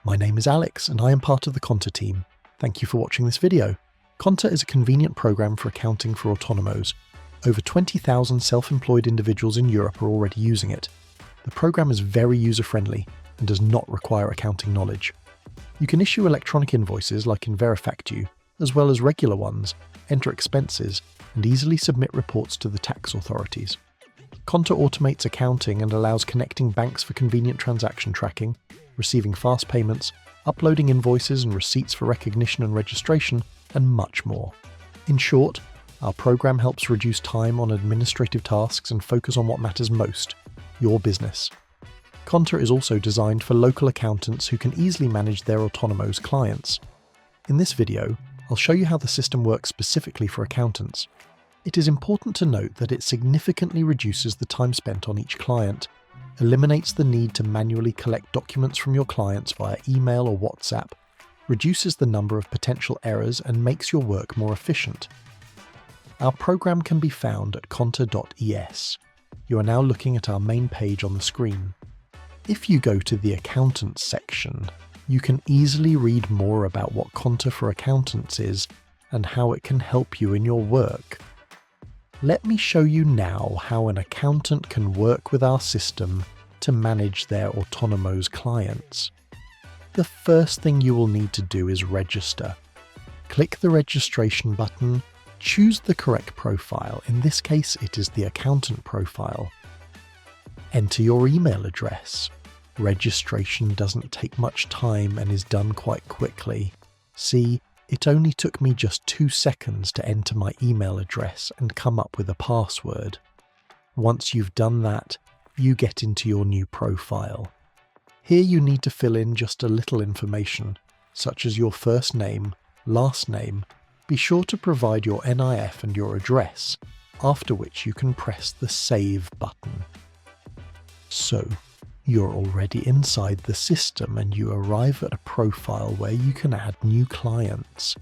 My name is Alex and I am part of the Conta team. Thank you for watching this video. Conta is a convenient program for accounting for autonomos. Over 20,000 self-employed individuals in Europe are already using it. The program is very user-friendly and does not require accounting knowledge. You can issue electronic invoices like in Verifactu, as well as regular ones, enter expenses, and easily submit reports to the tax authorities. Conta automates accounting and allows connecting banks for convenient transaction tracking, receiving fast payments, uploading invoices and receipts for recognition and registration, and much more. In short, our program helps reduce time on administrative tasks and focus on what matters most, your business. Conta is also designed for local accountants who can easily manage their autonomos clients. In this video, I'll show you how the system works specifically for accountants. It is important to note that it significantly reduces the time spent on each client, eliminates the need to manually collect documents from your clients via email or WhatsApp, reduces the number of potential errors and makes your work more efficient. Our program can be found at conta.es. You are now looking at our main page on the screen. If you go to the Accountants section, you can easily read more about what Conta for Accountants is and how it can help you in your work. Let me show you now how an accountant can work with our system to manage their autonomos clients. The first thing you will need to do is register. Click the registration button, choose the correct profile, in this case it is the accountant profile. Enter your email address. Registration doesn't take much time and is done quite quickly. See, it only took me just 2 seconds to enter my email address and come up with a password. Once you've done that, you get into your new profile. Here you need to fill in just a little information, such as your first name, last name. Be sure to provide your NIF and your address, after which you can press the Save button. So, you're already inside the system and you arrive at a profile where you can add new clients.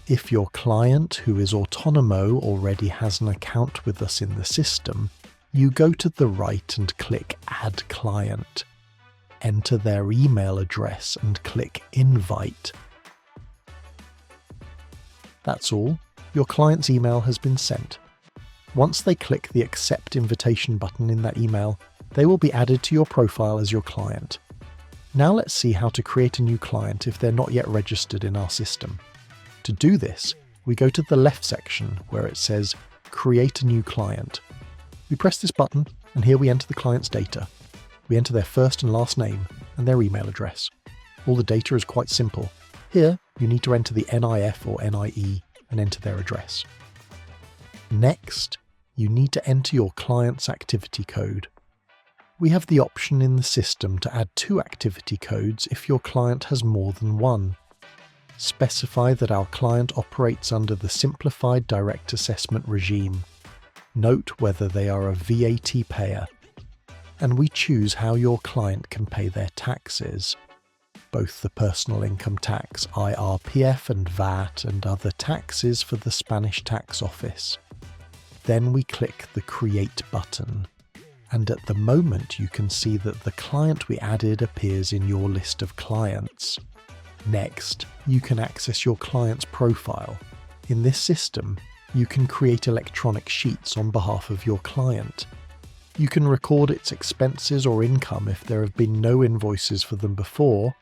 If your client, who is autonomo, already has an account with us in the system, you go to the right and click Add Client. Enter their email address and click Invite. That's all. Your client's email has been sent. Once they click the Accept Invitation button in that email, they will be added to your profile as your client. Now let's see how to create a new client if they're not yet registered in our system. To do this, we go to the left section where it says Create a new client. We press this button and here we enter the client's data. We enter their first and last name and their email address. All the data is quite simple. Here, you need to enter the NIF or NIE and enter their address. Next, you need to enter your client's activity code. We have the option in the system to add 2 activity codes if your client has more than one. Specify that our client operates under the Simplified Direct Assessment regime. Note whether they are a VAT payer. And we choose how your client can pay their taxes. Both the personal income tax, IRPF and VAT, and other taxes for the Spanish tax office. Then we click the Create button. And at the moment you can see that the client we added appears in your list of clients. Next, you can access your client's profile. In this system, you can create electronic sheets on behalf of your client. You can record its expenses or income if there have been no invoices for them before,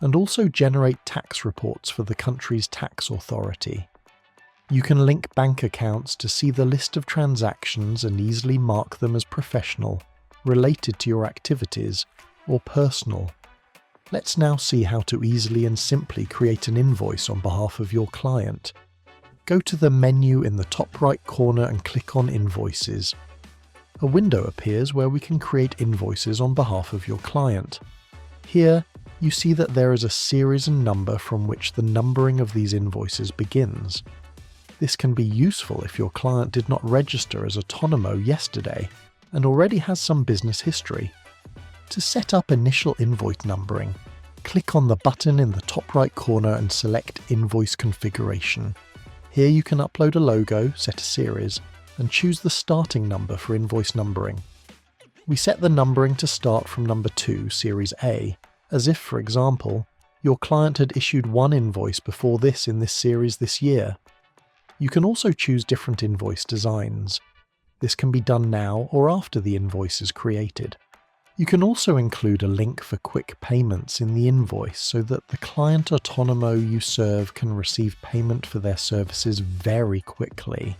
and also generate tax reports for the country's tax authority. You can link bank accounts to see the list of transactions and easily mark them as professional, related to your activities, or personal. Let's now see how to easily and simply create an invoice on behalf of your client. Go to the menu in the top right corner and click on Invoices. A window appears where we can create invoices on behalf of your client. Here, you see that there is a series and number from which the numbering of these invoices begins. This can be useful if your client did not register as autonomo yesterday and already has some business history. To set up initial invoice numbering, click on the button in the top right corner and select Invoice Configuration. Here you can upload a logo, set a series, and choose the starting number for invoice numbering. We set the numbering to start from number 2, Series A, as if, for example, Your client had issued one invoice before this in this series this year. You can also choose different invoice designs. This can be done now or after the invoice is created. You can also include a link for quick payments in the invoice so that the client autonomo you serve can receive payment for their services very quickly.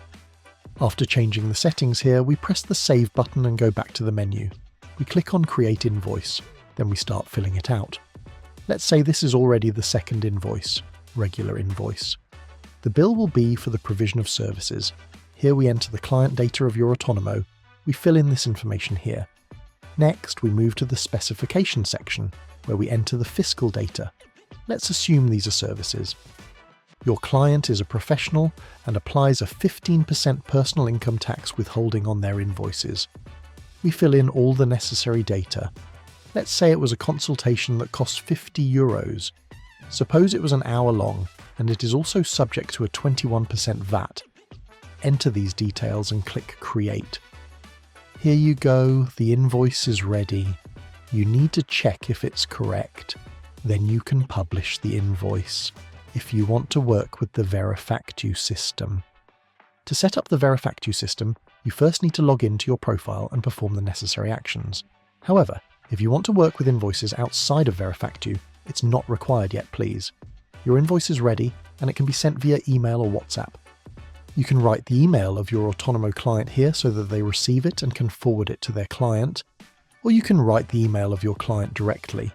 After changing the settings here, we press the Save button and go back to the menu. We click on Create Invoice, then we start filling it out. Let's say this is already the second invoice, regular invoice. The bill will be for the provision of services. Here we enter the client data of your autonomo. We fill in this information here. Next, we move to the specification section, where we enter the fiscal data. Let's assume these are services. Your client is a professional and applies a 15% personal income tax withholding on their invoices. We fill in all the necessary data. Let's say it was a consultation that cost €50. Suppose it was an hour long, and it is also subject to a 21% VAT. Enter these details and click Create. Here you go, the invoice is ready. You need to check if it's correct. Then you can publish the invoice if you want to work with the Verifactu system. To set up the Verifactu system, you first need to log into your profile and perform the necessary actions. However, if you want to work with invoices outside of Verifactu, it's not required yet, please. Your invoice is ready, and it can be sent via email or WhatsApp. You can write the email of your autonomo client here so that they receive it and can forward it to their client, or you can write the email of your client directly.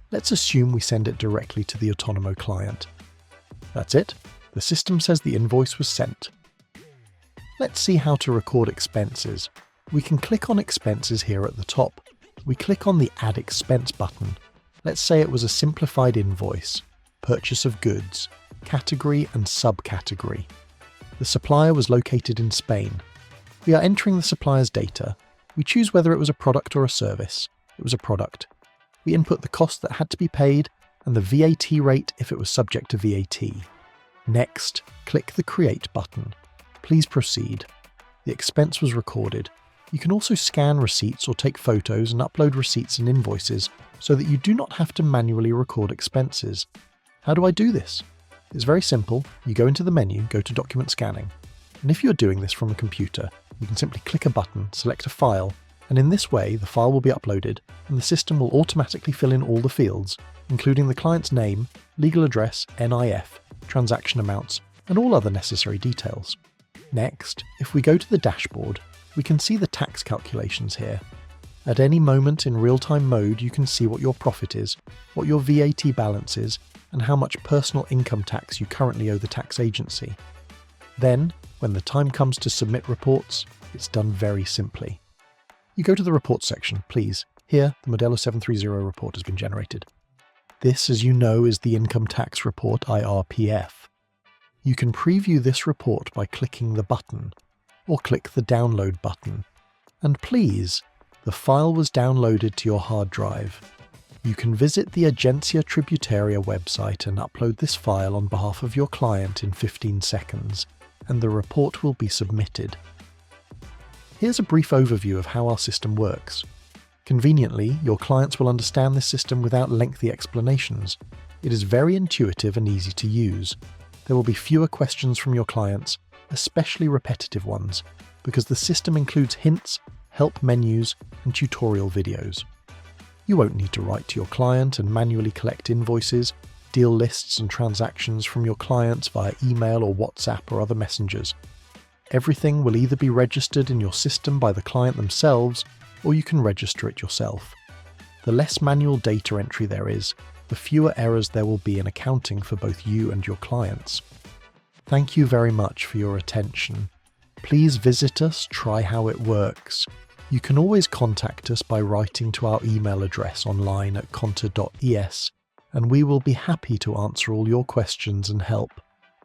Let's assume we send it directly to the autonomo client. That's it. The system says the invoice was sent. Let's see how to record expenses. We can click on expenses here at the top. We click on the Add Expense button. Let's say it was a simplified invoice, purchase of goods, category and subcategory. The supplier was located in Spain. We are entering the supplier's data. We choose whether it was a product or a service. It was a product. We input the cost that had to be paid and the VAT rate if it was subject to VAT. Next, click the Create button. Please proceed. The expense was recorded. You can also scan receipts or take photos and upload receipts and invoices so that you do not have to manually record expenses. How do I do this? It's very simple. You go into the menu, go to Document Scanning, and if you're doing this from a computer, you can simply click a button, select a file, and in this way the file will be uploaded and the system will automatically fill in all the fields, including the client's name, legal address, NIF, transaction amounts, and all other necessary details. Next, if we go to the dashboard, we can see the tax calculations here. At any moment in real-time mode, you can see what your profit is, what your VAT balance is, and how much personal income tax you currently owe the tax agency. Then, when the time comes to submit reports, it's done very simply. You go to the Reports section, please. Here, the Modelo 730 report has been generated. This, as you know, is the Income Tax Report IRPF. You can preview this report by clicking the button, or click the Download button. And please, the file was downloaded to your hard drive. You can visit the Agencia Tributaria website and upload this file on behalf of your client in 15 seconds, and the report will be submitted. Here's a brief overview of how our system works. Conveniently, your clients will understand this system without lengthy explanations. It is very intuitive and easy to use. There will be fewer questions from your clients, especially repetitive ones, because the system includes hints, help menus, and tutorial videos. You won't need to write to your client and manually collect invoices, deal lists and transactions from your clients via email or WhatsApp or other messengers. Everything will either be registered in your system by the client themselves, or you can register it yourself. The less manual data entry there is, the fewer errors there will be in accounting for both you and your clients. Thank you very much for your attention. Please visit us, try how it works. You can always contact us by writing to our email address online at conta.es, and we will be happy to answer all your questions and help.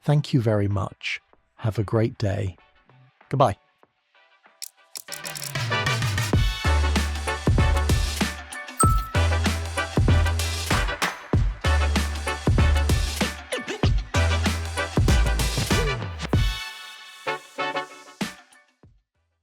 Thank you very much. Have a great day. Goodbye.